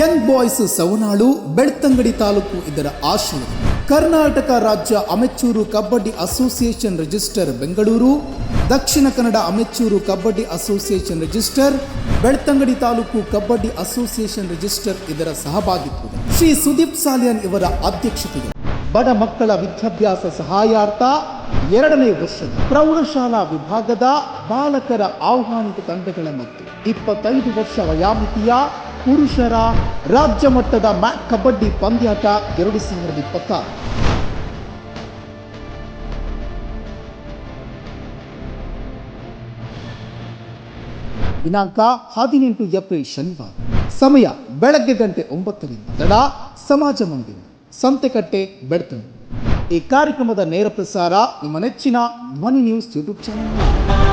Young boys Savanalu Belthangady taluk ಇದರ ಆಶ್ರಯ. ಕರ್ನಾಟಕ ರಾಜ್ಯ amateur kabaddi association register Bengaluru, Dakshina Kannada amateur kabaddi association register, Belthangady taluk kabaddi association register ಇದರ ಸಹಭಾಗಿತ್ವ. ಶ್ರೀ ಸುದೀಪ್ ಸಾಲಿಯನ್ ಇವರ ಅಧ್ಯಕ್ಷತೆಗೆ ಬಡ ಮಕ್ಕಳ ವಿದ್ಯಾಭ್ಯಾಸ ಸಹಾಯಾರ್ಥ 2ನೇ ವರ್ಷದ ಪ್ರೌಢಶಾಲಾ ವಿಭಾಗದ ಬಾಲಕರ ಆಹ್ವಾನಿತ ತಂಡಗಳ ಮತ್ತು 25 ವರ್ಷ ವಯೋಮಿತಿಯ ಪುರುಷರ ರಾಜ್ಯ ಮಟ್ಟದ ಮ್ಯಾಕ್ ಕಬಡ್ಡಿ ಪಂದ್ಯಾಟ 2026 ದಿನಾಂಕ 18 ಏಪ್ರಿಲ್ ಶನಿವಾರ. ಸಮಯ ಬೆಳಗ್ಗೆ ಗಂಟೆ 9ರಿಂದ. ಸ್ಥಳ ಸಮಾಜ ಮಂದಿರ, ಸಂತೆಕಟ್ಟೆ, ಬೆಳ್ತಂಗಡಿ. ಈ ಕಾರ್ಯಕ್ರಮದ ನೇರ ಪ್ರಸಾರ ನಿಮ್ಮ ನೆಚ್ಚಿನ ಧ್ವನಿ ನ್ಯೂಸ್ ಯೂಟ್ಯೂಬ್ ಚಾನೆಲ್.